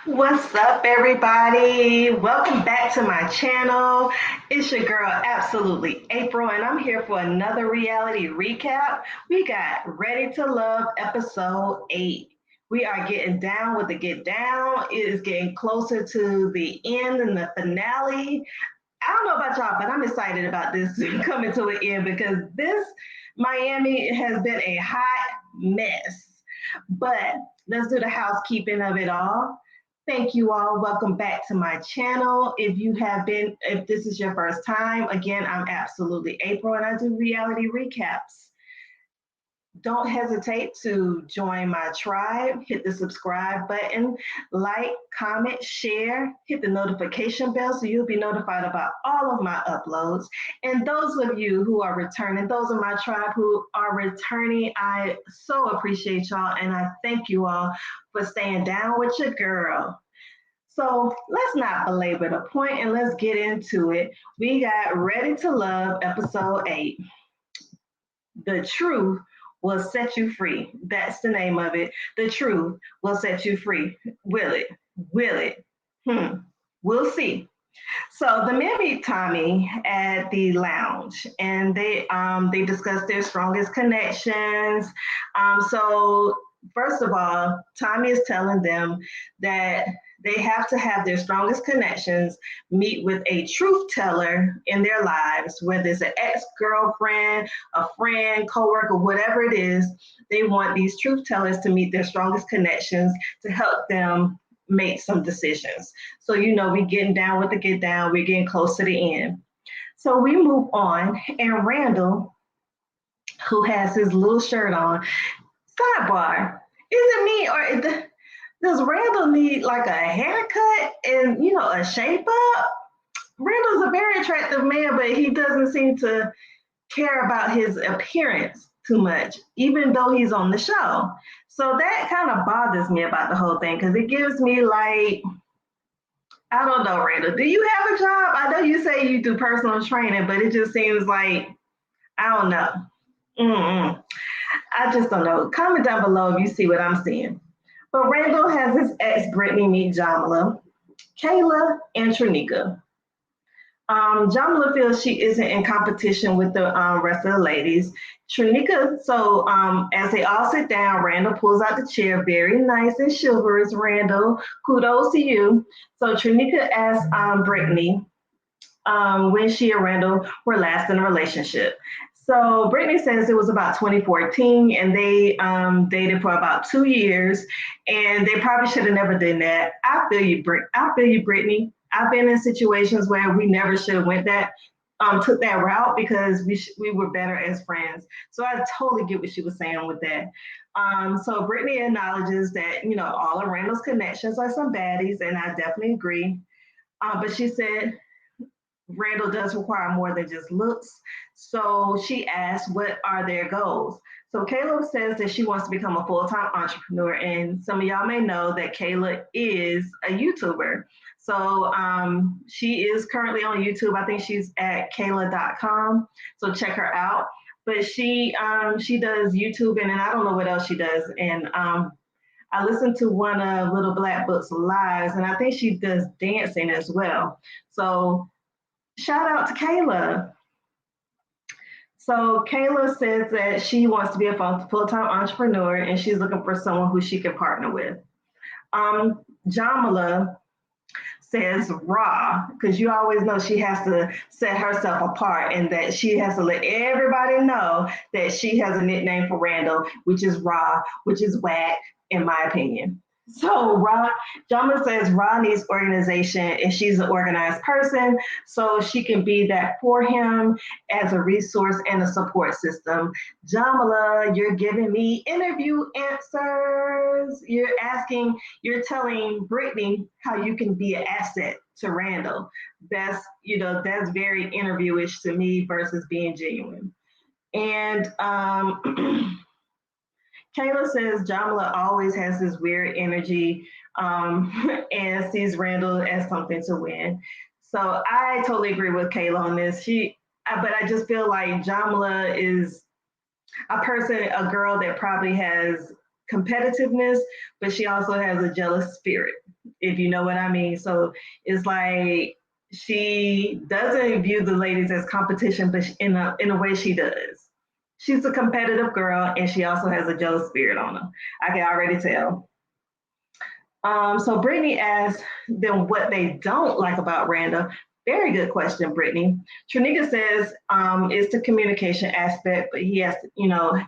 What's up, everybody? Welcome back to my channel. It's your girl, Absolutely April, and I'm here for another reality recap. We got Ready to Love episode 8. We are getting down with the get down. It is getting closer to the end and the finale. I don't know about y'all, but I'm excited about this coming to an end because this Miami has been a hot mess. But let's do the housekeeping of it all. Thank you all. Welcome back to my channel. If this is your first time, again, I'm Absolutely April and I do reality recaps. Don't hesitate to join my tribe. Hit the subscribe button, like, comment, share, hit the notification bell so you'll be notified about all of my uploads. And those of you who are returning, those of my tribe who are returning, I so appreciate y'all and I thank you all for staying down with your girl. So let's not belabor the point and let's get into it. We got Ready to Love episode 8. The truth will set you free. That's the name of it. The truth will set you free. Will it? Will it? We'll see. So the men meet Tommy at the lounge, and they discuss their strongest connections. So first of all, Tommy is telling them that they have to have their strongest connections meet with a truth teller in their lives, whether it's an ex-girlfriend, a friend, coworker, whatever it is. They want these truth tellers to meet their strongest connections to help them make some decisions. So, we're getting down with the get down, we're getting close to the end. So we move on, and Randall, who has his little shirt on, sidebar, is it me or does Randall need like a haircut and, a shape up? Randall's a very attractive man, but he doesn't seem to care about his appearance too much, even though he's on the show. So that kind of bothers me about the whole thing because it gives me like, I don't know, Randall, do you have a job? I know you say you do personal training, but it just seems like, I don't know. I just don't know. Comment down below if you see what I'm seeing. But Randall has his ex Brittany meet Jamila, Kayla, and Trinica. Jamila feels she isn't in competition with the rest of the ladies. Trinica, so as they all sit down, Randall pulls out the chair, very nice and chivalrous. Randall, kudos to you. So Trinica asks Brittany when she and Randall were last in a relationship. So Brittany says it was about 2014, and they dated for about 2 years, and they probably should have never done that. I feel you, Brittany. I've been in situations where we never should have took that route because we were better as friends. So I totally get what she was saying with that. So Brittany acknowledges that all of Randall's connections are some baddies, and I definitely agree. But she said Randall does require more than just looks. So she asked, what are their goals? So Kayla says that she wants to become a full-time entrepreneur. And some of y'all may know that Kayla is a YouTuber. So she is currently on YouTube. I think she's at Kayla.com. So check her out. But she does YouTube and I don't know what else she does. And I listened to one of Little Black Book's lives, and I think she does dancing as well. So shout out to Kayla. So Kayla says that she wants to be a full-time entrepreneur and she's looking for someone who she can partner with. Jamila says raw, because you always know she has to set herself apart and that she has to let everybody know that she has a nickname for Randall, which is raw, which is whack, in my opinion. So Jamila says Ra needs organization and she's an organized person, so she can be that for him as a resource and a support system. Jamila, you're giving me interview answers. You're telling Brittany how you can be an asset to Randall. That's very interviewish to me versus being genuine. And Kayla says Jamila always has this weird energy and sees Randall as something to win. So I totally agree with Kayla on this. But I just feel like Jamila is a girl that probably has competitiveness, but she also has a jealous spirit, if you know what I mean. So it's like she doesn't view the ladies as competition, but in a way she does. She's a competitive girl, and she also has a jealous spirit on her. I can already tell. So Brittany asked them what they don't like about Randall. Very good question, Brittany. Trinica says it's the communication aspect, but he has to,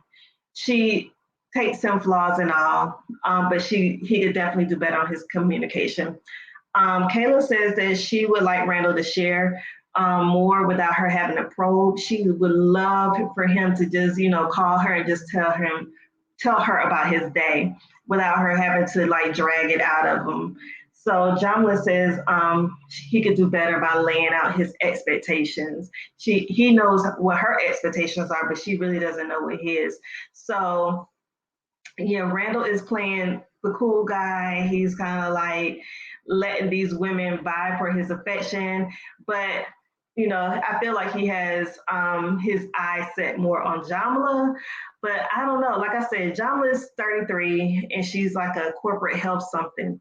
she takes some flaws and all, but he could definitely do better on his communication. Kayla says that she would like Randall to share more without her having to probe. She would love for him to just, call her and just tell her about his day without her having to like drag it out of him. So Jamla says he could do better by laying out his expectations. He knows what her expectations are, but she really doesn't know what his. So yeah, Randall is playing the cool guy. He's kind of like letting these women vie for his affection, but I feel like he has his eyes set more on Jamala, but I don't know. Like I said, Jamala is 33 and she's like a corporate health something.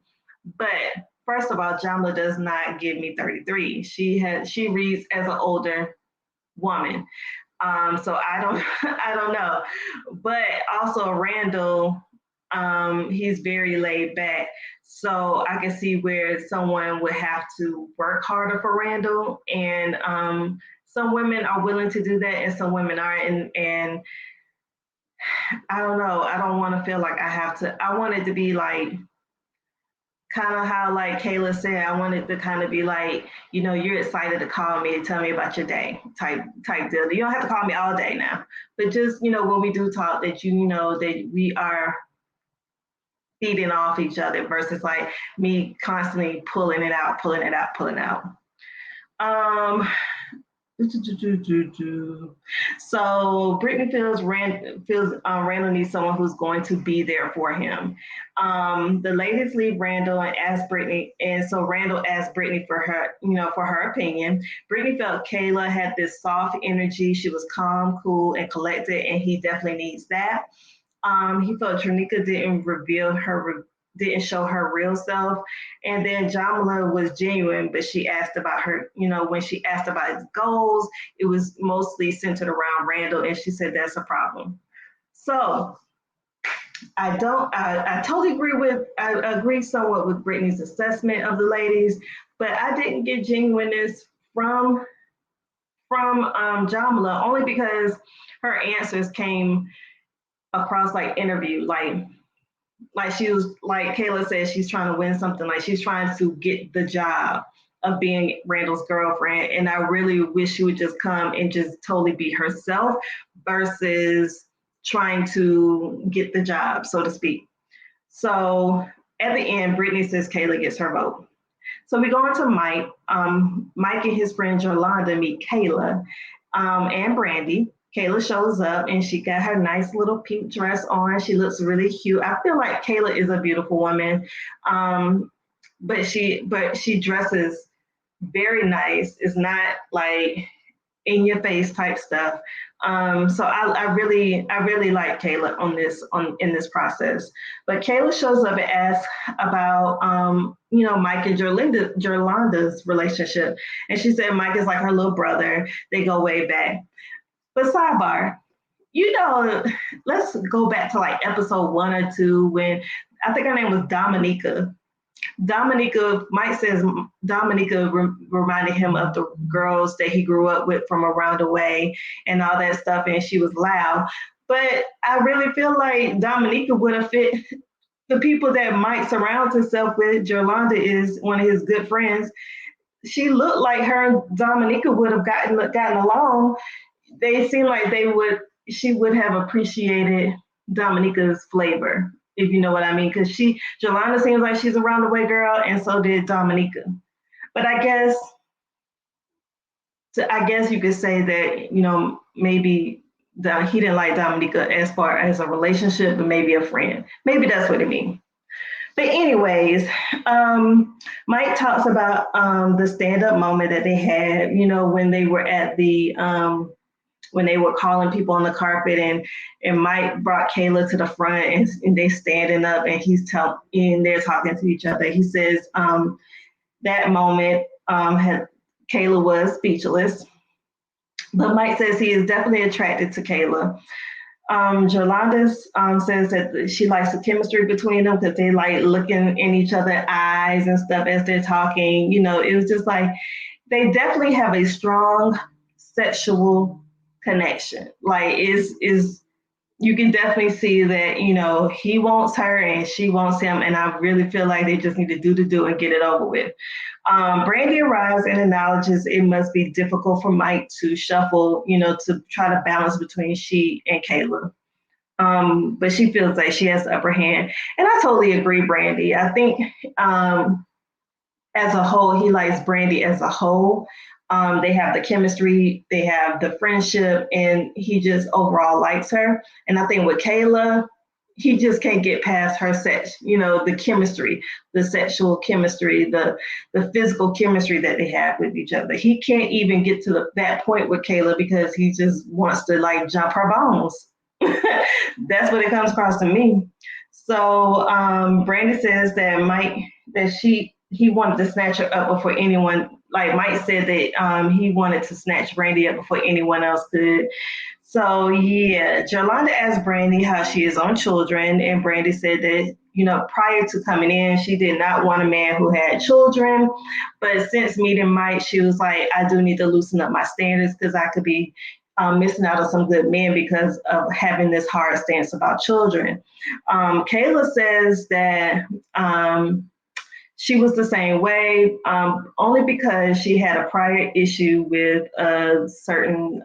But first of all, Jamala does not give me 33. She reads as an older woman. So I don't I don't know. But also Randall, he's very laid back. So I can see where someone would have to work harder for Randall. And some women are willing to do that and some women aren't. And I don't know. I don't want to feel like I have to. I want it to be like kind of how like Kayla said, I wanted to kind of be like, you're excited to call me and tell me about your day type deal. You don't have to call me all day now, but just, when we do talk that you know that we are feeding off each other versus like me constantly pulling it out, pulling it out, pulling out. So Brittany feels Randall needs someone who's going to be there for him. The ladies leave Randall and ask Brittany, and so Randall asked Brittany for her opinion. Brittany felt Kayla had this soft energy. She was calm, cool, and collected, and he definitely needs that. He felt Trinica didn't show her real self. And then Jamala was genuine, but she asked about her, when she asked about his goals, it was mostly centered around Randall, and she said that's a problem. So I totally I agree somewhat with Brittany's assessment of the ladies, but I didn't get genuineness from Jamala only because her answers came across like interview, like she was like Kayla said, she's trying to win something, like she's trying to get the job of being Randall's girlfriend. And I really wish she would just come and just totally be herself versus trying to get the job, so to speak. So at the end, Brittany says Kayla gets her vote. So we go on to Mike. Mike and his friend Yolanda meet Kayla and Brandy. Kayla shows up and she got her nice little pink dress on. She looks really cute. I feel like Kayla is a beautiful woman, but she dresses very nice. It's not like in your face type stuff. So I really like Kayla in this process. But Kayla shows up and asks about Mike and Jolanda's relationship, and she said Mike is like her little brother. They go way back. But sidebar, let's go back to like episode 1 or 2 when I think her name was Dominica. Mike says Dominica reminded him of the girls that he grew up with from around the way and all that stuff, and she was loud. But I really feel like Dominica would have fit the people that Mike surrounds himself with. Yolanda is one of his good friends. She looked like her and Dominica would have gotten along. They seem like she would have appreciated Dominica's flavor, if you know what I mean. Because Jolanda seems like she's a round the way girl, and so did Dominica. But I guess you could say that, maybe he didn't like Dominica as far as a relationship, but maybe a friend. Maybe that's what it means. But anyways, Mike talks about the stand-up moment that they had, when they were at the when they were calling people on the carpet, and Mike brought Kayla to the front, and they standing up, and and they're talking to each other. He says that moment Kayla was speechless, but Mike says he is definitely attracted to Kayla. Jolanda says that she likes the chemistry between them because they like looking in each other's eyes and stuff as they're talking. It was just like they definitely have a strong sexual connection. Like is you can definitely see that he wants her and she wants him, and I really feel like they just need to do the do and get it over with. Brandy arrives and acknowledges it must be difficult for Mike to shuffle, to try to balance between she and Kayla. But she feels like she has the upper hand. And I totally agree, Brandy. I think as a whole, he likes Brandy as a whole. They have the chemistry, they have the friendship, and he just overall likes her. And I think with Kayla, he just can't get past her sex, the chemistry, the sexual chemistry, the physical chemistry that they have with each other. He can't even get to that point with Kayla because he just wants to like jump her bones. That's what it comes across to me. So Brandy says that he wanted to snatch her up before anyone. Like Mike said that he wanted to snatch Brandy up before anyone else could. So yeah, Jolanda asked Brandy how she is on children, and Brandy said that prior to coming in, she did not want a man who had children, but since meeting Mike, she was like, I do need to loosen up my standards because I could be missing out on some good men because of having this hard stance about children. Kayla says that she was the same way, only because she had a prior issue with a certain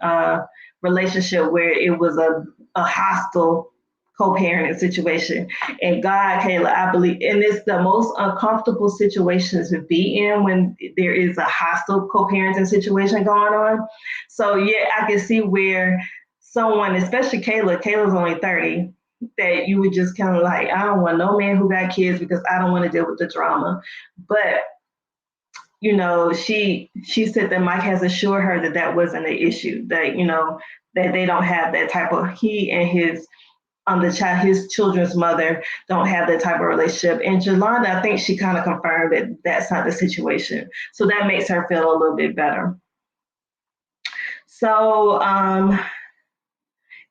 relationship where it was a hostile co-parenting situation. And God, Kayla, I believe, and it's the most uncomfortable situation to be in when there is a hostile co-parenting situation going on. So yeah, I can see where someone, especially Kayla's only 30, that you would just kind of like, I don't want no man who got kids because I don't want to deal with the drama. But she said that Mike has assured her that that wasn't an issue, that that they don't have that type of, he and his children's mother don't have that type of relationship. And Jolanda, I think she kind of confirmed that that's not the situation. So that makes her feel a little bit better. So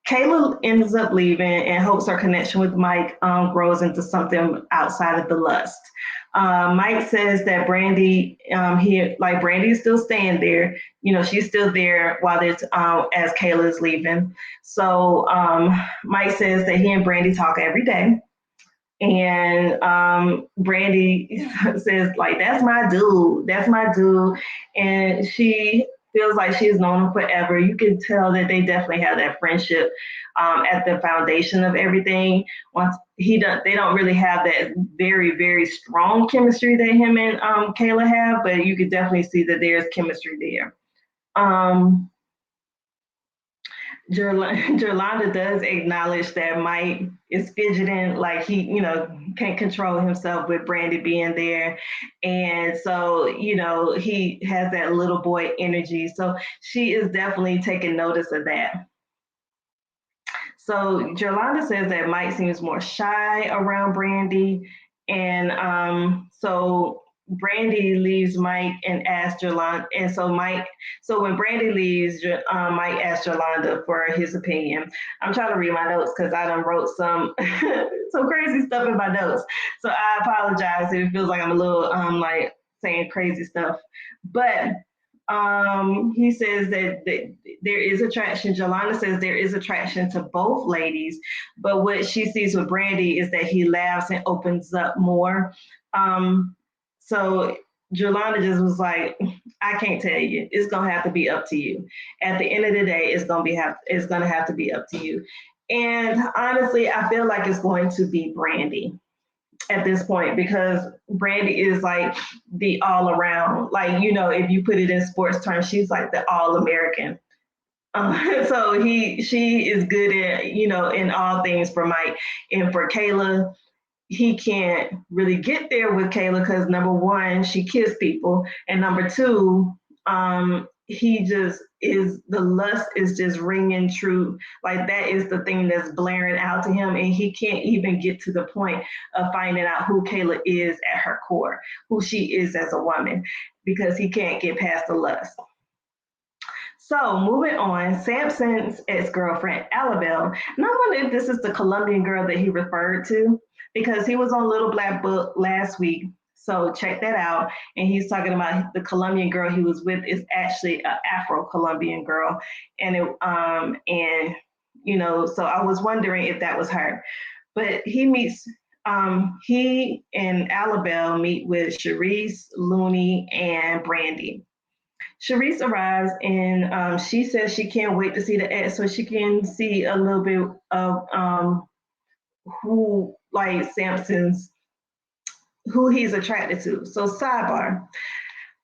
Kayla ends up leaving and hopes her connection with Mike grows into something outside of the lust. Mike says that Brandy, Brandy's still staying there. She's still there while there's as Kayla is leaving. So Mike says that he and Brandy talk every day. And Brandy says, like, that's my dude. And she feels like she's known him forever. You can tell that they definitely have that friendship at the foundation of everything. They don't really have that very, very strong chemistry that him and Kayla have, but you could definitely see that there's chemistry there. Jolanda does acknowledge that Mike is fidgeting, like he, can't control himself with Brandy being there. And so, he has that little boy energy. So she is definitely taking notice of that. So Jolanda says that Mike seems more shy around Brandy. And so Brandy leaves Mike and asks Jolanda, and so when Brandy leaves, Mike asks Jolanda for his opinion. I'm trying to read my notes because I done wrote some some crazy stuff in my notes. So I apologize if it feels like I'm a little like saying crazy stuff. But he says that there is attraction. Jolanda says there is attraction to both ladies, but what she sees with Brandy is that he laughs and opens up more. So Jolanda just was like, I can't tell you. It's gonna have to be up to you. At the end of the day, it's gonna have to be up to you. And honestly, I feel like it's going to be Brandy at this point because Brandy is like the all around, like, if you put it in sports terms, she's like the all American. So she is good at, in all things for Mike. And for Kayla, he can't really get there with Kayla because number one, she kissed people, and number two, he just is, the lust is just ringing true. Like that is the thing that's blaring out to him, and he can't even get to the point of finding out who Kayla is at her core, who she is as a woman, because he can't get past the lust. So moving on, Sampson's ex-girlfriend, Alabelle. And I wonder if this is the Colombian girl that he referred to, because he was on Little Black Book last week. So check that out. And he's talking about the Colombian girl he was with is actually an Afro-Colombian girl. And so I was wondering if that was her. But he and Alabelle meet with Sharice, Looney, and Brandy. Sharice arrives and she says she can't wait to see the ex so she can see a little bit of who like Sampson's who he's attracted to. So sidebar,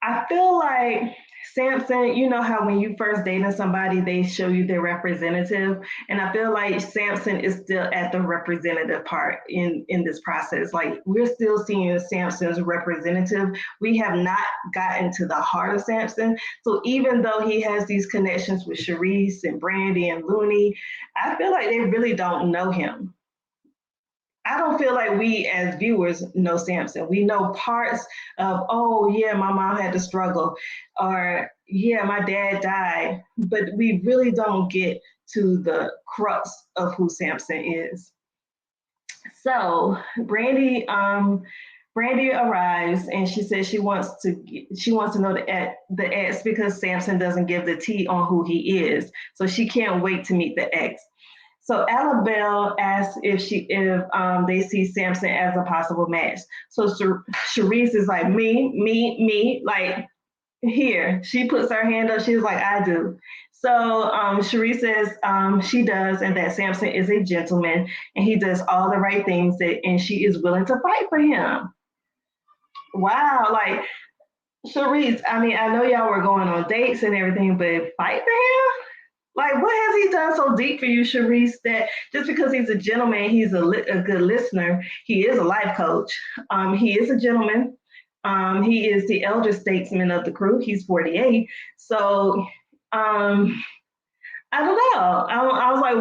I feel like Sampson, you know how when you first dating somebody, they show you their representative. And I feel like Sampson is still at the representative part in this process. Like we're still seeing Sampson's representative. We have not gotten to the heart of Sampson. So even though he has these connections with Sharice and Brandy and Looney, I feel like they really don't know him. I don't feel like we as viewers know Sampson. We know parts of, oh yeah, my mom had to struggle, or yeah, my dad died, but we really don't get to the crux of who Sampson is. So Brandy arrives and she says she wants to know the ex because Sampson doesn't give the tea on who he is. So she can't wait to meet the ex. So Alabelle asks if they see Sampson as a possible match. So Sharice is like, me, like here. She puts her hand up. She's like, I do. So Sharice says she does, and that Sampson is a gentleman, and he does all the right things, and she is willing to fight for him. Wow, like Sharice, I mean, I know y'all were going on dates and everything, but fight for him? Like, what has he done so deep for you, Sharice, that just because he's a gentleman, he's a good listener, he is a life coach, he is a gentleman, he is the elder statesman of the crew, he's 48. So, I don't know. I was like,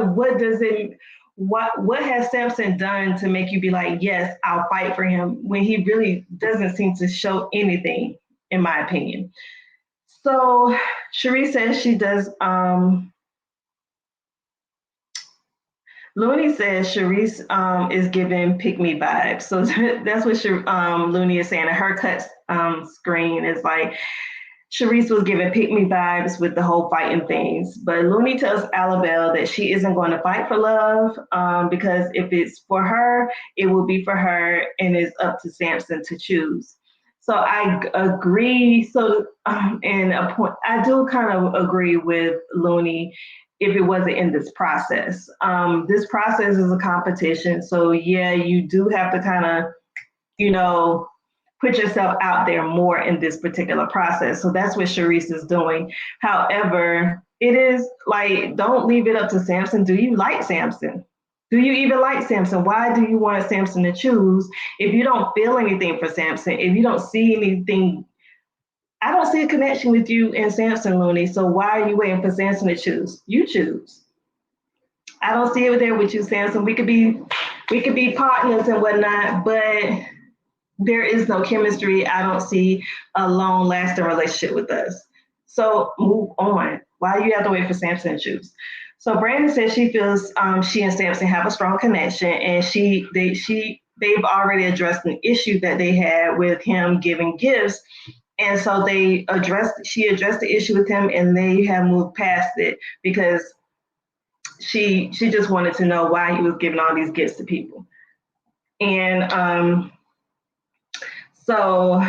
what has Sampson done to make you be like, yes, I'll fight for him, when he really doesn't seem to show anything, in my opinion. So Sharice says she does, Looney says Sharice is giving pick me vibes. So that's what Looney is saying. Her cut screen is like Sharice was giving pick me vibes with the whole fighting things. But Looney tells Alabelle that she isn't going to fight for love because if it's for her, it will be for her, and it's up to Sampson to choose. So I agree. So and a point, I do kind of agree with Looney if it wasn't in this process. This process is a competition. So yeah, you do have to kind of, put yourself out there more in this particular process. So that's what Sharice is doing. However, it is like, don't leave it up to Sampson. Do you like Sampson? Do you even like Sampson? Why do you want Sampson to choose if you don't feel anything for Sampson? If you don't see anything, I don't see a connection with you and Sampson, Looney. So why are you waiting for Sampson to choose? You choose. I don't see it there with you, Sampson. We could be partners and whatnot, but there is no chemistry. I don't see a long-lasting relationship with us. So move on. Why do you have to wait for Sampson to choose? So Brandon says she feels she and Sampson have a strong connection, and they've already addressed an issue that they had with him giving gifts. And so she addressed the issue with him, and they have moved past it because she just wanted to know why he was giving all these gifts to people. And so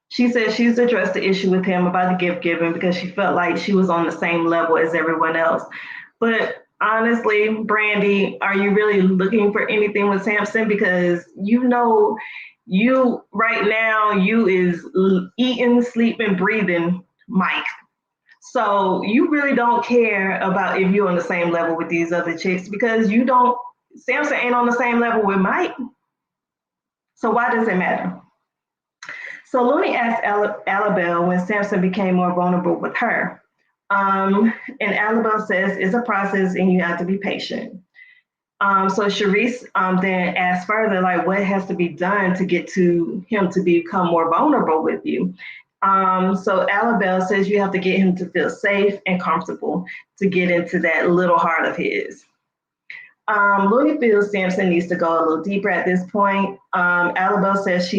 she said she's addressed the issue with him about the gift giving because she felt like she was on the same level as everyone else. But honestly, Brandy, are you really looking for anything with Sampson? Because you right now, you is eating, sleeping, breathing Mike. So you really don't care about if you're on the same level with these other chicks because Sampson ain't on the same level with Mike. So why does it matter? So Looney asked Alabelle when Sampson became more vulnerable with her. And Alabelle says it's a process and you have to be patient. So Sharice then asked further, like, what has to be done to get to him to become more vulnerable with you? So Alabelle says you have to get him to feel safe and comfortable to get into that little heart of his. Looney feels Sampson needs to go a little deeper at this point. Alabelle says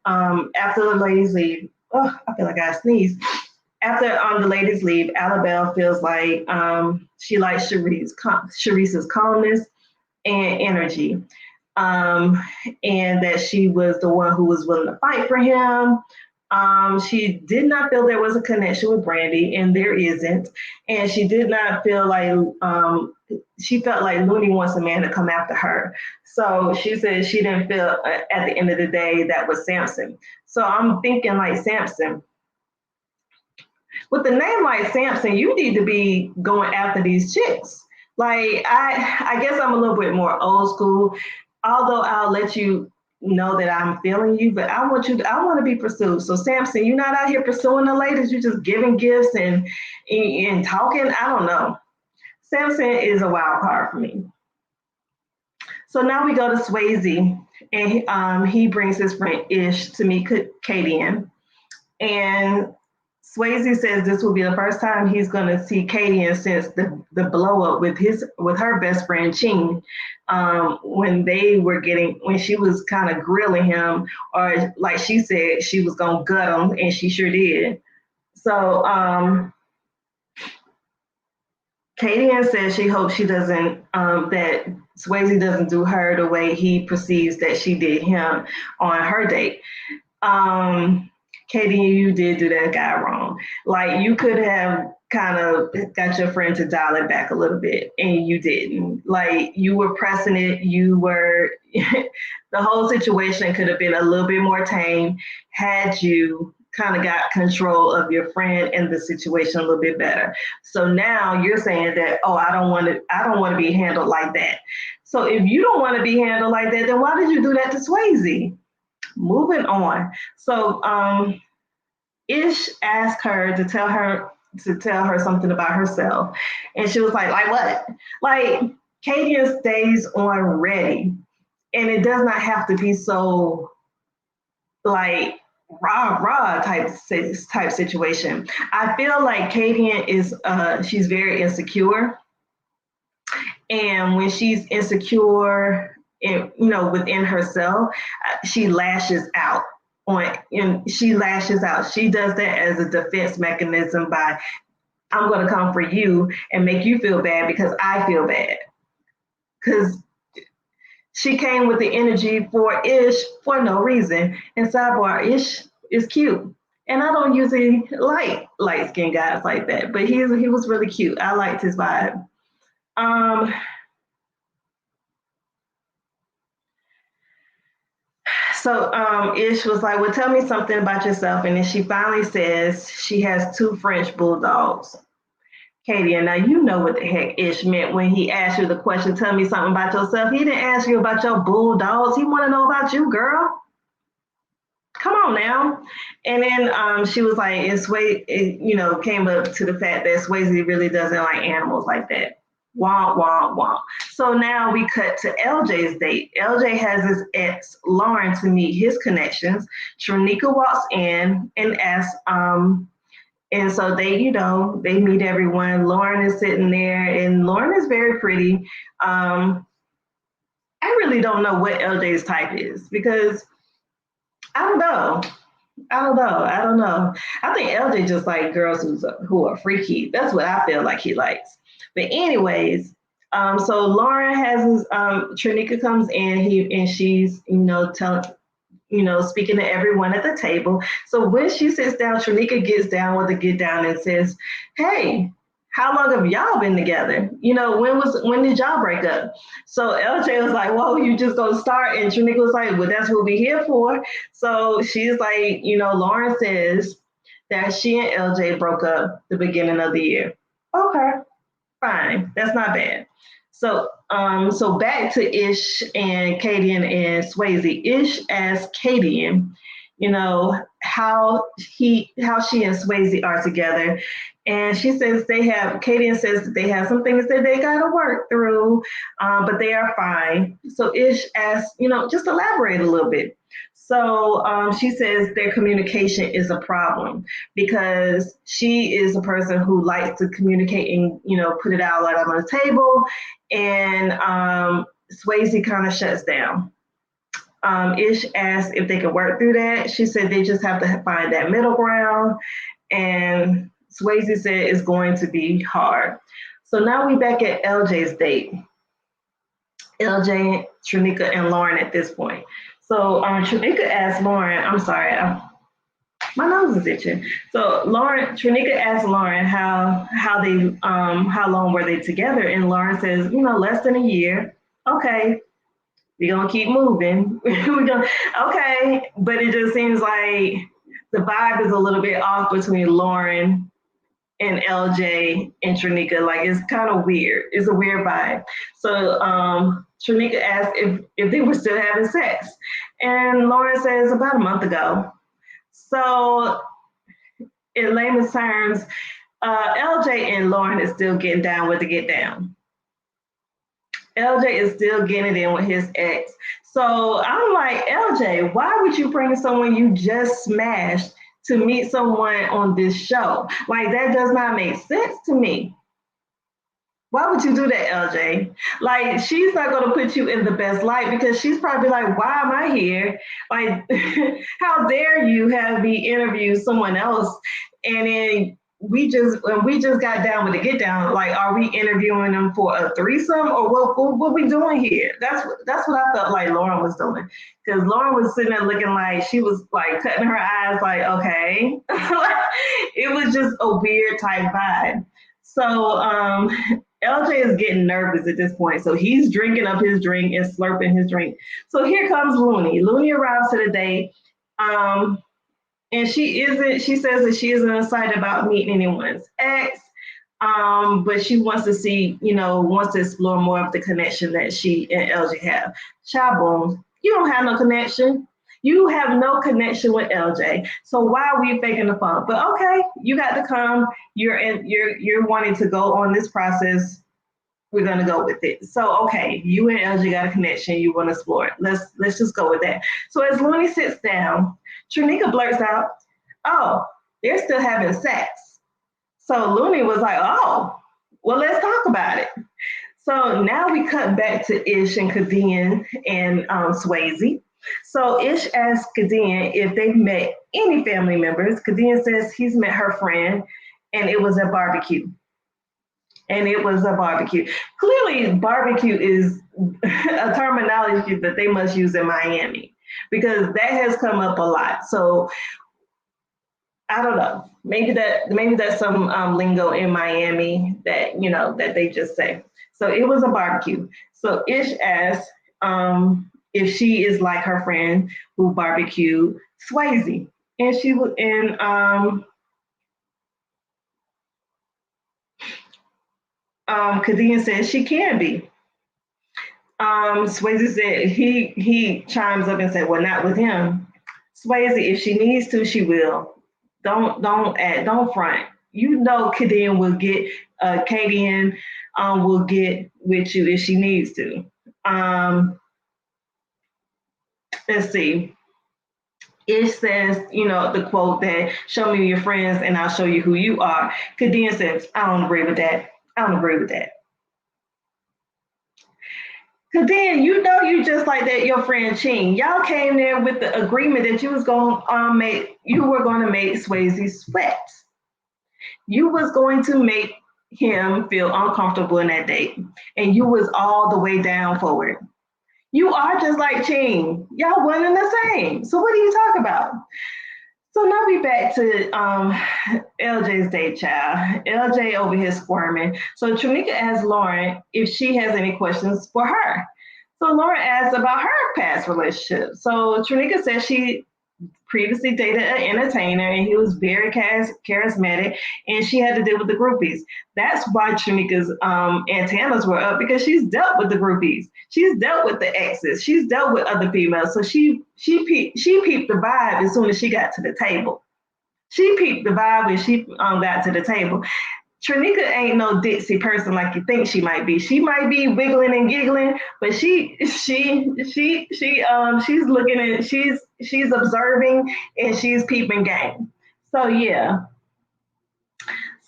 after the ladies leave, oh, I feel like I sneezed. After the ladies leave, Alabelle feels like she likes Sharice's calmness and energy, and that she was the one who was willing to fight for him. She did not feel there was a connection with Brandy, and there isn't. And she did not feel like she felt like Looney wants a man to come after her. So she said she didn't feel at the end of the day that was Sampson. So I'm thinking like Sampson. With a name like Sampson, you need to be going after these chicks. Like I guess I'm a little bit more old school, although I'll let you know that I'm feeling you, but I want to be pursued. So Sampson, you're not out here pursuing the ladies, you're just giving gifts and talking. I don't know. Sampson is a wild card for me. So now we go to Swasey, and he brings his friend Ish to meet Khadian. And Swasey says this will be the first time he's going to see Khadian since the blow up with her best friend Ching, when she was kind of grilling him, or like she said she was going to gut him, and she sure did. So Khadian says she hopes she doesn't that Swasey doesn't do her the way he perceives that she did him on her date. Katie, you did do that guy wrong. Like you could have kind of got your friend to dial it back a little bit, and you didn't. Like you were pressing it. You were the whole situation could have been a little bit more tame had you kind of got control of your friend and the situation a little bit better. So now you're saying that, oh, I don't want to be handled like that. So if you don't want to be handled like that, then why did you do that to Swasey? Moving on. So Ish asked her to tell her something about herself. And she was like what? Like Khadian stays on ready. And it does not have to be so like rah type situation. I feel like Khadian is she's very insecure. And when she's insecure within herself, she lashes out she lashes out. She does that as a defense mechanism by, I'm going to come for you and make you feel bad because I feel bad. Because she came with the energy for Ish for no reason. And sidebar, Ish is cute. And I don't usually like light-skinned guys like that, but he was really cute. I liked his vibe. So Ish was like, well, tell me something about yourself. And then she finally says she has 2 French bulldogs. Katie, and now you know what the heck Ish meant when he asked you the question, tell me something about yourself. He didn't ask you about your bulldogs. He want to know about you, girl. Come on now. And then she was like, came up to the fact that Swasey really doesn't like animals like that. Womp, womp, womp. So now we cut to LJ's date. LJ has his ex, Lauren, to meet his connections. Trinica walks in and asks, and so they meet everyone. Lauren is sitting there, and Lauren is very pretty. I really don't know what LJ's type is because I don't know. I think LJ just like girls who are freaky. That's what I feel like he likes. But anyways, so Lauren has his Trinica comes in, and she's speaking to everyone at the table. So when she sits down, Trinica gets down with the get down and says, "Hey, how long have y'all been together? When did y'all break up?" So LJ was like, "Whoa, you just gonna start?" And Trinica was like, "Well, that's what we're here for." So she's like, Lauren says that she and LJ broke up the beginning of the year. Okay, fine, that's not bad. So back to Ish and Khadian and Swasey. Ish asked Khadian, how she and Swasey are together. And she says Khadian says that they have some things that they got to work through, but they are fine. So Ish asks, just elaborate a little bit. So she says their communication is a problem because she is a person who likes to communicate and, put it out on the table. And Swasey kind of shuts down. Ish asked if they could work through that. She said they just have to find that middle ground. And Swasey said it's going to be hard. So now we back at LJ's date. LJ, Trinica, and Lauren at this point. So Trinica asked Lauren, I'm sorry, my nose is itching. So Trinica asked Lauren how long were they together, and Lauren says, less than a year. Okay, we're gonna keep moving. Okay, but it just seems like the vibe is a little bit off between Lauren and LJ and Trinica. Like it's kind of weird. It's a weird vibe. So Trinica asked if they were still having sex, and Lauren says about a month ago. So in layman's terms, LJ and Lauren is still getting down with the get down. LJ is still getting it in with his ex. So I'm like, LJ, why would you bring someone you just smashed to meet someone on this show? Like, that does not make sense to me. Why would you do that, LJ? Like, she's not going to put you in the best light because she's probably like, why am I here? Like, how dare you have me interview someone else? And then we just got down with the get down. Like, are we interviewing them for a threesome or what we doing here? That's what I felt like Lauren was doing. Because Lauren was sitting there looking like she was like cutting her eyes like, okay. It was just a weird type vibe. So, LJ is getting nervous at this point. So he's drinking up his drink and slurping his drink. So here comes Looney. Looney arrives to the date. And she says that she isn't excited about meeting anyone's ex. But she wants to see, wants to explore more of the connection that she and LJ have. Chaboom, you don't have no connection. You have no connection with LJ. So why are we faking the fun? But okay, you got to come. You're wanting to go on this process. We're gonna go with it. So okay, you and LJ got a connection. You want to explore it. Let's just go with that. So as Looney sits down, Trinica blurts out, "Oh, they're still having sex." So Looney was like, "Oh, well, let's talk about it." So now we cut back to Ish and Khadian and Swasey. So Ish asks Khadian if they've met any family members. Khadian says he's met her friend, and it was a barbecue. Clearly, barbecue is a terminology that they must use in Miami because that has come up a lot. So I don't know. Maybe that's some lingo in Miami that that they just say. So it was a barbecue. So Ish asked if she is like her friend who barbecued Swasey, and she was Khadian says she can be. Swasey said he chimes up and said, "Well, not with him." Swasey, if she needs to, she will. Don't front. Khadian will get Khadian will get with you if she needs to. Let's see. It says, the quote that show me your friends and I'll show you who you are. Khadian says, I don't agree with that. Khadian, you just like that your friend Ching. Y'all came there with the agreement that you were going to make Swasey sweat. You was going to make him feel uncomfortable in that date. And you was all the way down for it. You are just like Ching. Y'all one and the same. So what do you talk about? So now we back to LJ's date, child. LJ over here squirming. So Trinica asks Lauren if she has any questions for her. So Lauren asks about her past relationship. So Trinica says she previously dated an entertainer, and he was very charismatic, and she had to deal with the groupies. That's why Trinica's antennas were up, because she's dealt with the groupies. She's dealt with the exes. She's dealt with other females. So she peeped the vibe as soon as she got to the table. She peeped the vibe when she got to the table. Trinica ain't no ditzy person like you think she might be. She might be wiggling and giggling, but she's looking at, she's observing, and she's peeping game. So yeah.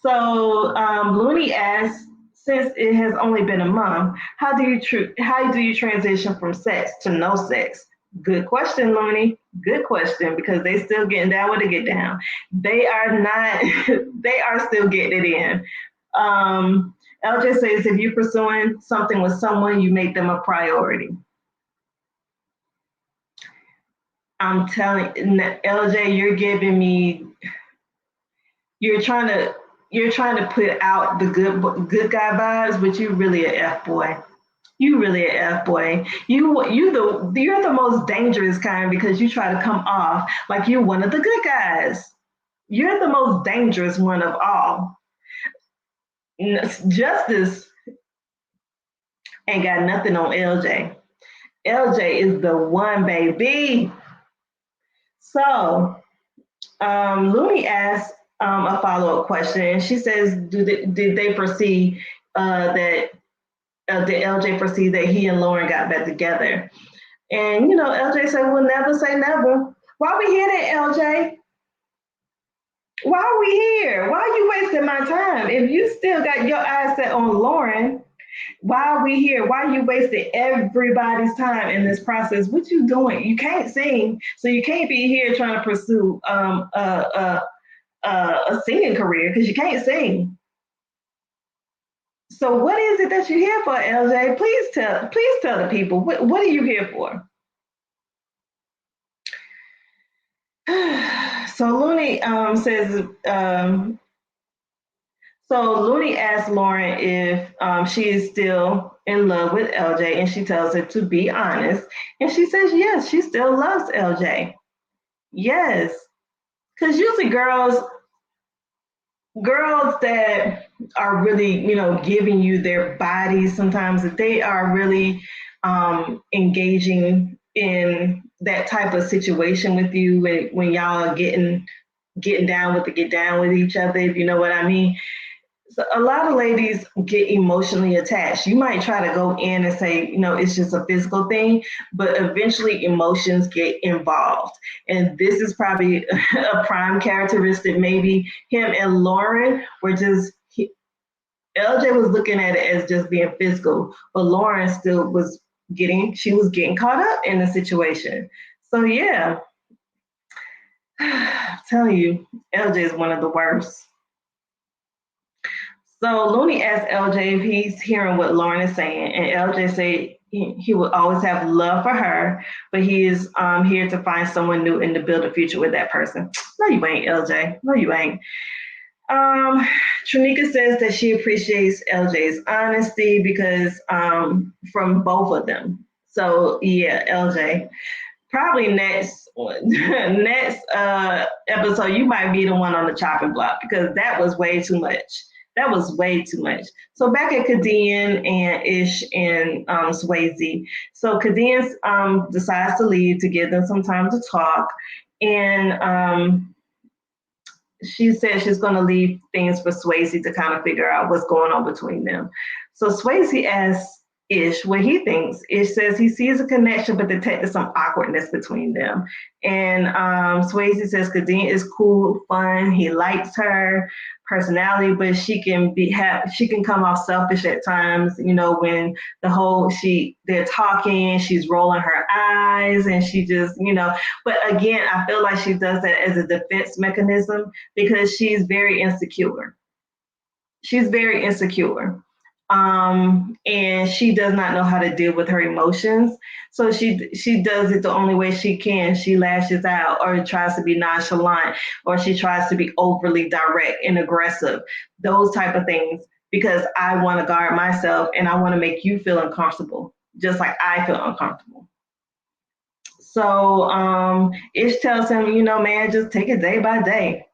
So Looney asks, since it has only been a month, how do you transition from sex to no sex? Good question, Looney. Good question, because they still getting down with the get down. They are not. They are still getting it in. LJ says if you're pursuing something with someone, you make them a priority. I'm telling LJ, you're trying to put out the good guy vibes, but you really a F boy. You really a F boy. You're the most dangerous kind, because you try to come off like you're one of the good guys. You're the most dangerous one of all. Justice ain't got nothing on LJ. LJ is the one, baby. So Looney asked a follow-up question, and she says, did they foresee that did LJ foresee that he and Lauren got back together? And LJ said, "We'll never say never." Why we here then, LJ? Why are we here? Why are you wasting my time? If you still got your eyes set on Lauren, why are we here? Why are you wasting everybody's time in this process? What you doing? You can't sing, so you can't be here trying to pursue a singing career, because you can't sing. So what is it that you're here for, LJ? Please tell the people, what are you here for? So Looney says, so Looney asks Lauren if she is still in love with LJ, and she tells her to be honest, and she says yes, she still loves LJ. Yes, because usually girls that are really, giving you their bodies, sometimes that they are really engaging in that type of situation with you, when y'all are getting down with get down with each other, if you know what I mean. So a lot of ladies get emotionally attached. You might try to go in and say, it's just a physical thing, but eventually emotions get involved. And this is probably a prime characteristic. Maybe him and Lauren were just, LJ was looking at it as just being physical, but Lauren still was getting caught up in the situation. So yeah, I'm telling you, LJ is one of the worst. So Looney asked LJ if he's hearing what Lauren is saying, and LJ said he will always have love for her, but he is here to find someone new and to build a future with that person. No, you ain't, LJ. No, you ain't. Trinica says that she appreciates LJ's honesty, because from both of them. So yeah, LJ. Probably next episode, you might be the one on the chopping block, because that was way too much. That was way too much. So back at Khadian and Ish and Swasey. So Khadian decides to leave to give them some time to talk. And she said she's going to leave things for Swasey to kind of figure out what's going on between them. So Swasey asks Ish what he thinks. Ish says he sees a connection, but detected some awkwardness between them. And Swasey says Khadian is cool, fun. He likes her personality, but she can come off selfish at times. When they're talking, she's rolling her eyes, and she just But again, I feel like she does that as a defense mechanism, because she's very insecure. She's very insecure. And she does not know how to deal with her emotions. So she does it the only way she can. She lashes out, or tries to be nonchalant, or she tries to be overly direct and aggressive, those type of things, because I want to guard myself and I want to make you feel uncomfortable, just like I feel uncomfortable. So Ish tells him, man, just take it day by day.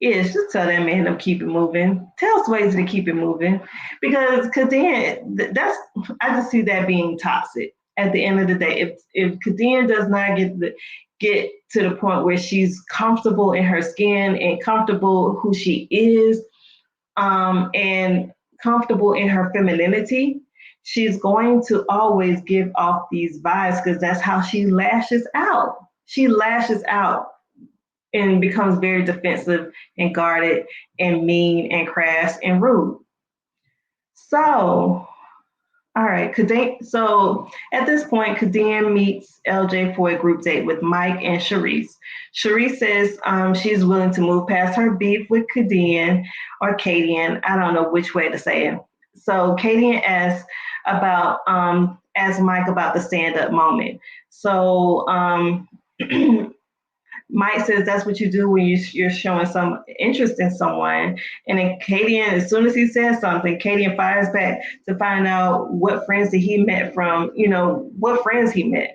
Ish, just tell that man to keep it moving. Tell Swayze to keep it moving. Because then that's I just see that being toxic at the end of the day. If Khadian does not get to the point where she's comfortable in her skin and comfortable who she is, and comfortable in her femininity, she's going to always give off these vibes because that's how she lashes out. She lashes out and becomes very defensive and guarded and mean and crass and rude. So, all right, so at this point, Khadian meets LJ for a group date with Mike and Sharice. Sharice says she's willing to move past her beef with Khadian or Khadian. I don't know which way to say it. So Khadian asks Mike about the stand-up moment. So Mike says that's what you do when you're showing some interest in someone. And then Khadian, as soon as he says something, Khadian fires back to find out what friends that he met from, what friends he met.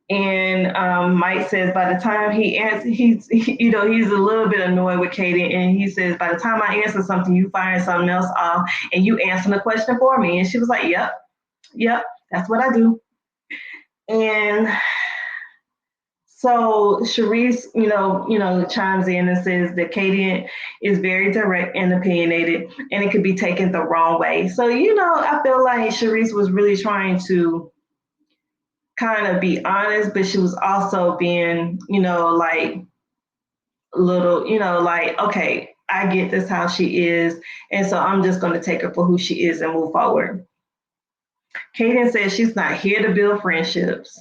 And Mike says by the time he answers, he's a little bit annoyed with Katie, and he says by the time I answer something, you find something else off, and you answer the question for me. And she was like, yep, that's what I do. And so Sharice, chimes in and says that Katie is very direct and opinionated, and it could be taken the wrong way. So, I feel like Sharice was really trying to kind of be honest, but she was also being, like little, like, okay, I get this how she is, and so I'm just going to take her for who she is and move forward. Kaden says she's not here to build friendships.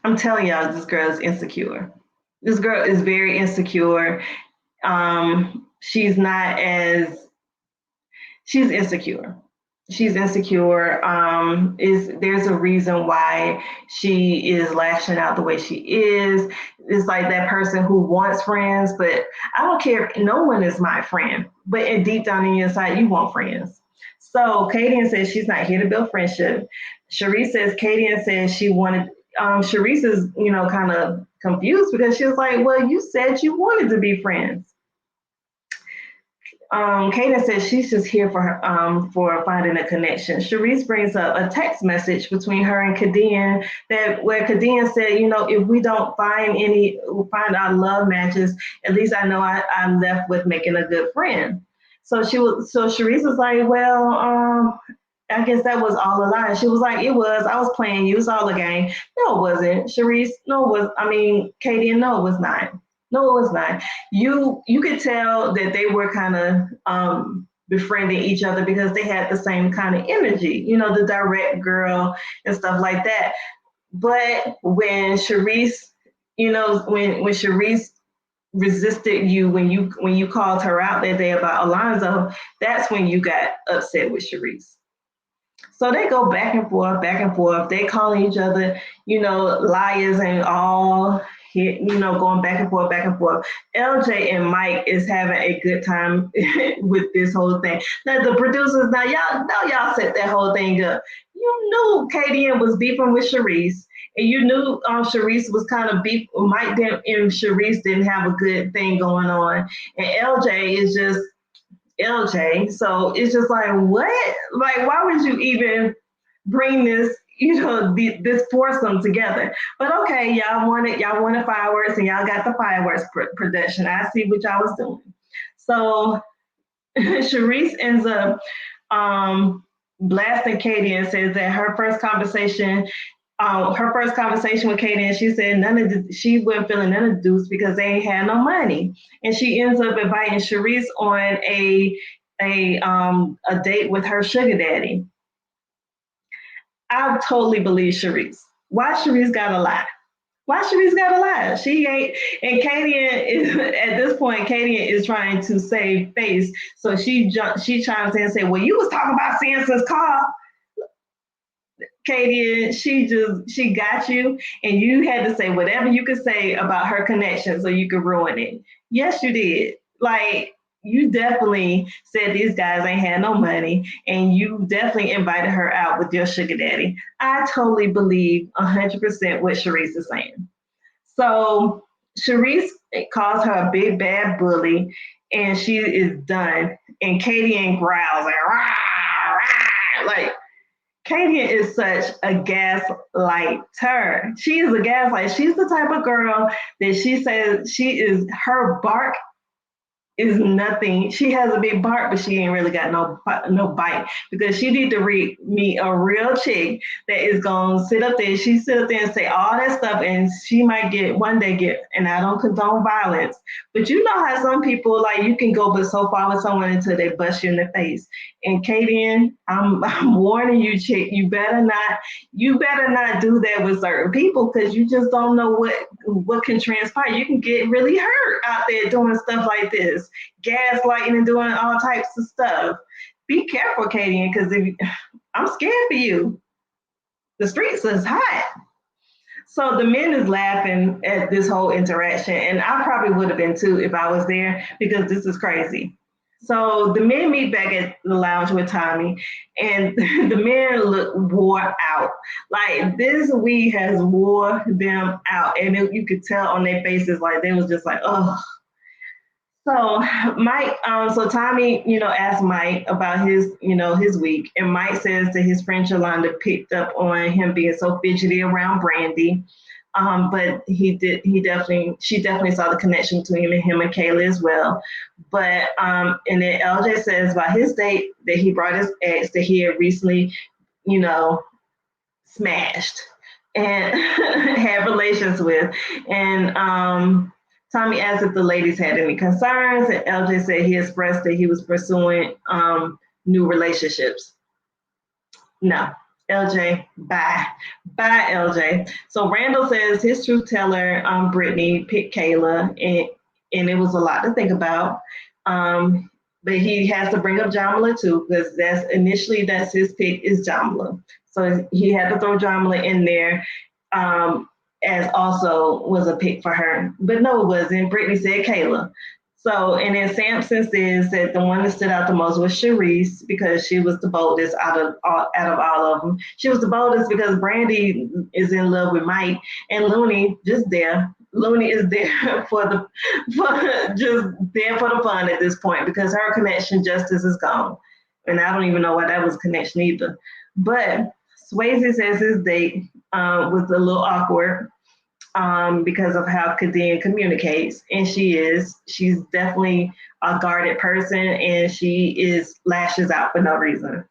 I'm telling y'all, this girl is insecure. This girl is very insecure. She's not as she's insecure. She's insecure. There's a reason why she is lashing out the way she is. It's like that person who wants friends, but I don't care if no one is my friend. But deep down in your side, you want friends. So Kadian says she's not here to build friendship. Sharice says Kadian says she wanted. Sharice is, kind of confused because she was like, "Well, you said you wanted to be friends." Kaden says she's just here for finding a connection. Sharice brings up a text message between her and Khadian where Khadian said, if we don't find our love matches, at least I know I'm left with making a good friend. So Sharice was like, well, I guess that was all a lie. She was like, it was. I was playing you. It's all a game. No, it wasn't. Sharice, no, Katie, no, it was not. No, it was not. You could tell that they were kind of befriending each other because they had the same kind of energy, the direct girl and stuff like that. But when Sharice, when Sharice resisted you when you called her out that day about Alonzo, that's when you got upset with Sharice. So they go back and forth, back and forth. They calling each other, liars and all, going back and forth, back and forth. LJ and Mike is having a good time with this whole thing. Now the producers, y'all set that whole thing up. You knew Khadian was beefing with Sharice, and you knew Sharice was kind of beef. Mike and Sharice didn't have a good thing going on, and LJ is just LJ. So it's just like, what? Like, why would you even bring this, this foursome together? But okay, y'all wanted fireworks, and y'all got the fireworks production. I see what y'all was doing. So Sharice ends up blasting Katie and says that her first conversation with Katie, and she said she wasn't feeling none of the dudes because they ain't had no money, and she ends up inviting Sharice on a date with her sugar daddy. I totally believe Sharice. Why Sharice gotta lie? Why Sharice gotta lie? She ain't. And Katie is at this point. Katie is trying to save face, so she chimes in and say, "Well, you was talking about Samson's car." Katie, she got you, and you had to say whatever you could say about her connection so you could ruin it. Yes, you did. Like, you definitely said these guys ain't had no money, and you definitely invited her out with your sugar daddy. I totally believe 100% what Sharice is saying. So Sharice calls her a big bad bully, and she is done. And Khadian growls like, rah, rah, like Khadian is such a gaslighter. She is a gaslight. She's the type of girl that she says she is her bark is nothing. She has a big bark, but she ain't really got no bite because she need to meet a real chick that is gonna sit up there. She sit up there and say all that stuff, and she might get one day get. And I don't condone violence, but you know how some people like you can go but so far with someone until they bust you in the face. And Kadian, I'm warning you, chick. You better not do that with certain people because you just don't know what can transpire. You can get really hurt out there doing stuff like this, gaslighting and doing all types of stuff. Be careful, Katie, because I'm scared for you. The streets is hot. So the men is laughing at this whole interaction, and I probably would have been too if I was there because this is crazy. So the men meet back at the lounge with Tommy, and the men look wore out. Like this week has wore them out, and you could tell on their faces like they was just like, oh. So Mike, so Tommy, asked Mike about his week, and Mike says that his friend Yolanda picked up on him being so fidgety around Brandy. But she definitely saw the connection between him and Kayla as well. But and then LJ says about his date that he brought his ex that he had recently, smashed and had relations with. And Tommy asked if the ladies had any concerns, and LJ said he expressed that he was pursuing new relationships. No, LJ, bye. Bye, LJ. So Randall says his truth teller, Brittany, picked Kayla, and it was a lot to think about. But he has to bring up Jamila too, because that's his pick is Jamila. So he had to throw Jamila in there, as also was a pick for her. But no, it wasn't. Brittany said Kayla. So, and then Sampson says that the one that stood out the most was Sharice because she was the boldest out of all of them. She was the boldest because Brandy is in love with Mike, and Looney just there. Looney is there for just there for the fun at this point because her connection justice is gone, and I don't even know why that was a connection either. But Swasey says his date was a little awkward because of how Khadian communicates. And she's definitely a guarded person and she lashes out for no reason.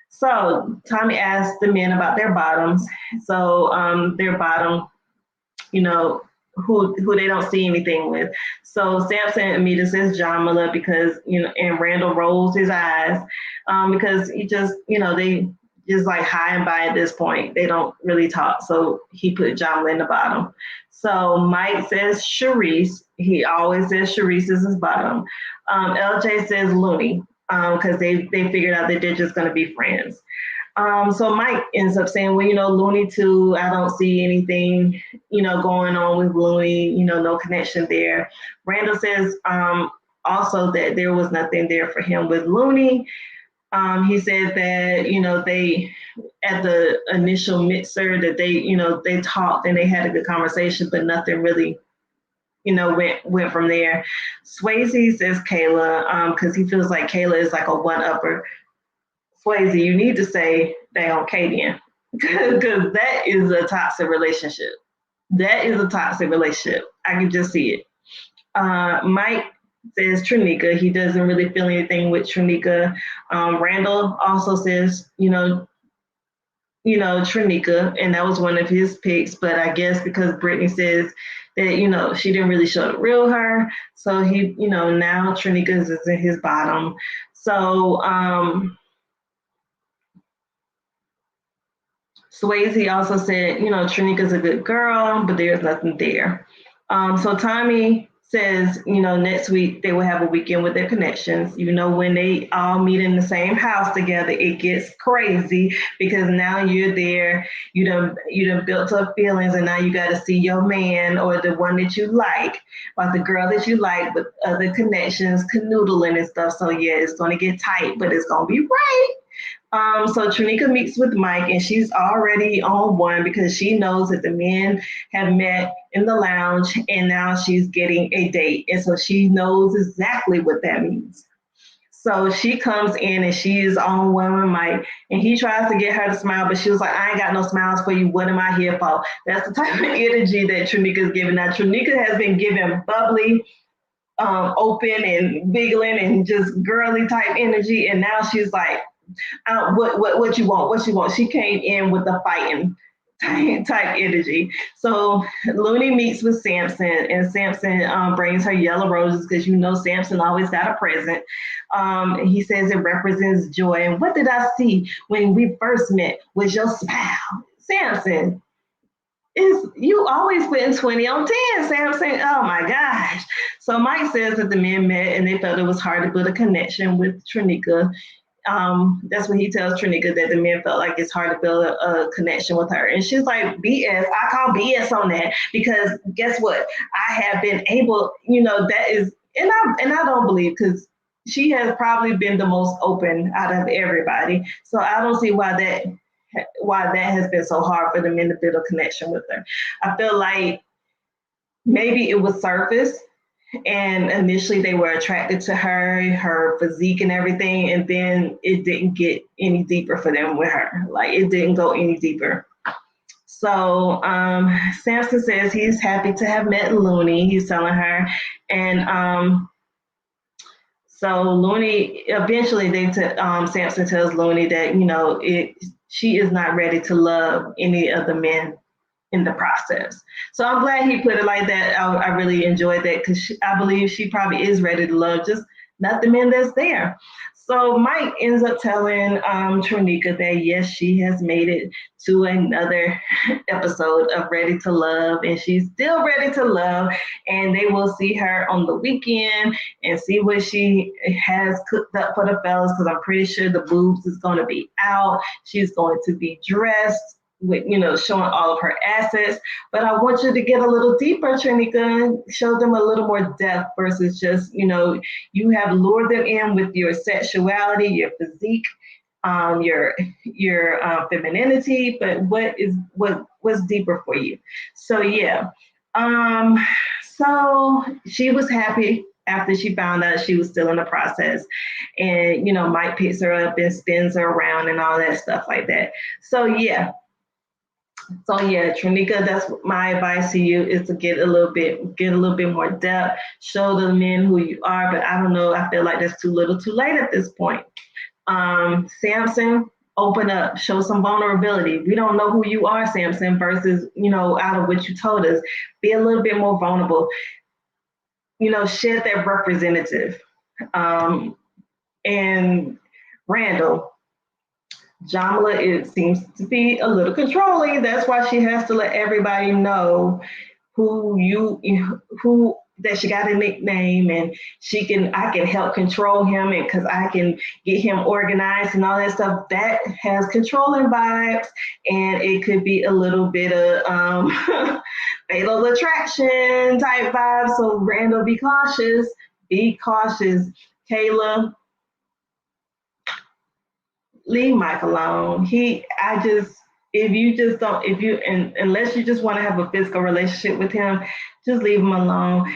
So Tommy asked the men about their bottoms. So their bottom, who they don't see anything with. So Sampson immediately says Jamila because, and Randall rolls his eyes because he just, they just like high and by at this point. They don't really talk. So he put Jamila in the bottom. So Mike says Sharice. He always says Sharice is his bottom. LJ says Looney because they figured out that they're just going to be friends. So Mike ends up saying, well, Looney too, I don't see anything, going on with Looney, no connection there. Randall says also that there was nothing there for him with Looney. He said that, they, at the initial mixer that they talked and they had a good conversation, but nothing really, went from there. Swasey says Kayla, because he feels like Kayla is like a one-upper. Swasey, you need to say they on Khadian because that is a toxic relationship. That is a toxic relationship. I can just see it. Mike says Trinica. He doesn't really feel anything with Trinica. Randall also says, Trinica, and that was one of his picks. But I guess because Brittany says that, she didn't really show the real her. So he, now Trinica is in his bottom. So, Swasey also said, Trinika's a good girl, but there's nothing there. So Tommy says, next week they will have a weekend with their connections. When they all meet in the same house together, it gets crazy because now you're there, you done built up feelings, and now you got to see your man or the one that you like or the girl that you like with other connections, canoodling and stuff. So yeah, it's going to get tight, but it's going to be right. So Trinica meets with Mike, and she's already on one because she knows that the men have met in the lounge, and now she's getting a date, and so she knows exactly what that means. So she comes in and she is on one with Mike, and he tries to get her to smile, but she was like, "I ain't got no smiles for you. What am I here for?" That's the type of energy that Trinica is giving. Now Trinica has been given bubbly, open and wiggling and just girly type energy, and now she's like, what you want? What you want? She came in with the fighting type energy. So Looney meets with Sampson, and Sampson brings her yellow roses because Sampson always got a present. He says it represents joy. And what did I see when we first met? Was your smile, Sampson? Is you always putting 20 on 10, Sampson? Oh my gosh. So Mike says that the men met and they felt it was hard to build a connection with Trinica. That's when he tells Trinica that the men felt like it's hard to build a connection with her. And she's like, BS. I call BS on that because guess what? I have been able, that is, and I don't believe because she has probably been the most open out of everybody. So I don't see why that has been so hard for the men to build a connection with her. I feel like maybe it was surface and initially they were attracted to her physique and everything, and then it didn't get any deeper for them with her. Like it didn't go any deeper. So Sampson says he's happy to have met Looney. He's telling her, and so Looney eventually Sampson tells Looney that she is not ready to love any of the men in the process. So I'm glad he put it like that. I really enjoyed that because I believe she probably is ready to love, just not the men that's there. So Mike ends up telling Trinica that yes, she has made it to another episode of Ready to Love, and she's still ready to love. And they will see her on the weekend and see what she has cooked up for the fellas, because I'm pretty sure the boobs is going to be out. She's going to be dressed with showing all of her assets, but I want you to get a little deeper, Trinica, show them a little more depth versus just you have lured them in with your sexuality, your physique, your femininity, but what's deeper for you? So yeah, so she was happy after she found out she was still in the process, and Mike picks her up and spins her around and all that stuff like that. So yeah, Trinica, that's my advice to you is to get a little bit more depth, show the men who you are. But I don't know, I feel like that's too little, too late at this point. Sampson, open up, show some vulnerability. We don't know who you are, Sampson, versus out of what you told us. Be a little bit more vulnerable. Shed that representative. And Randall, Jamila, it seems to be a little controlling. That's why she has to let everybody know who that she got a nickname, and I can help control him, and because I can get him organized and all that stuff. That has controlling vibes, and it could be a little bit of fatal attraction type vibes. So Randall, be cautious. Be cautious. Kayla, leave Mike alone. If you just don't, unless you just want to have a physical relationship with him, just leave him alone.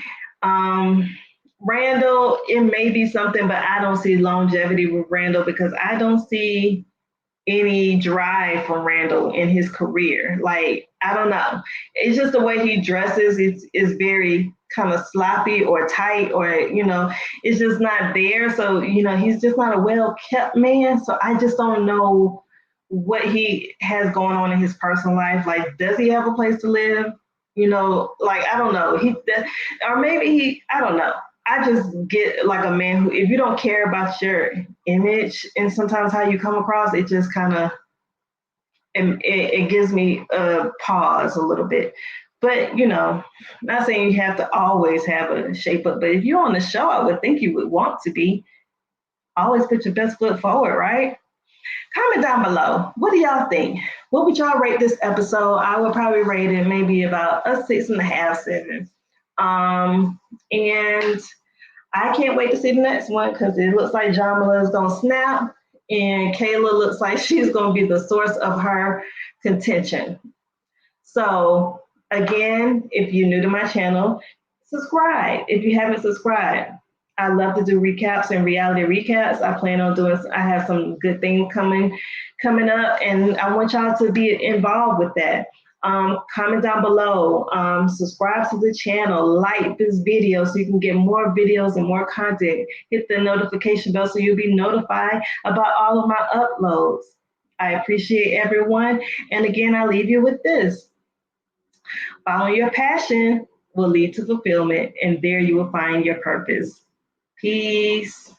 Randall, it may be something, but I don't see longevity with Randall because I don't see any drive from Randall in his career. Like, I don't know. It's just the way he dresses is very kind of sloppy or tight, or it's just not there. So he's just not a well kept man. So I just don't know what he has going on in his personal life. Like, does he have a place to live? Like, I don't know. Or maybe I don't know. I just get like a man who, if you don't care about your image and sometimes how you come across, it just kind of, it gives me a pause a little bit. But, not saying you have to always have a shape up, but if you're on the show, I would think you would want to be. Always put your best foot forward, right? Comment down below. What do y'all think? What would y'all rate this episode? I would probably rate it maybe about a 6.5, 7. And I can't wait to see the next one because it looks like Jamila is gonna snap, and Kayla looks like she's gonna be the source of her contention. So again, if you're new to my channel, subscribe if you haven't subscribed. I love to do recaps and reality recaps. I plan on doing. I have some good things coming up, and I want y'all to be involved with that. Comment down below. Subscribe to the channel. Like this video so you can get more videos and more content. Hit the notification bell so you'll be notified about all of my uploads. I appreciate everyone. And again, I leave you with this. Following your passion will lead to fulfillment, and there you will find your purpose. Peace.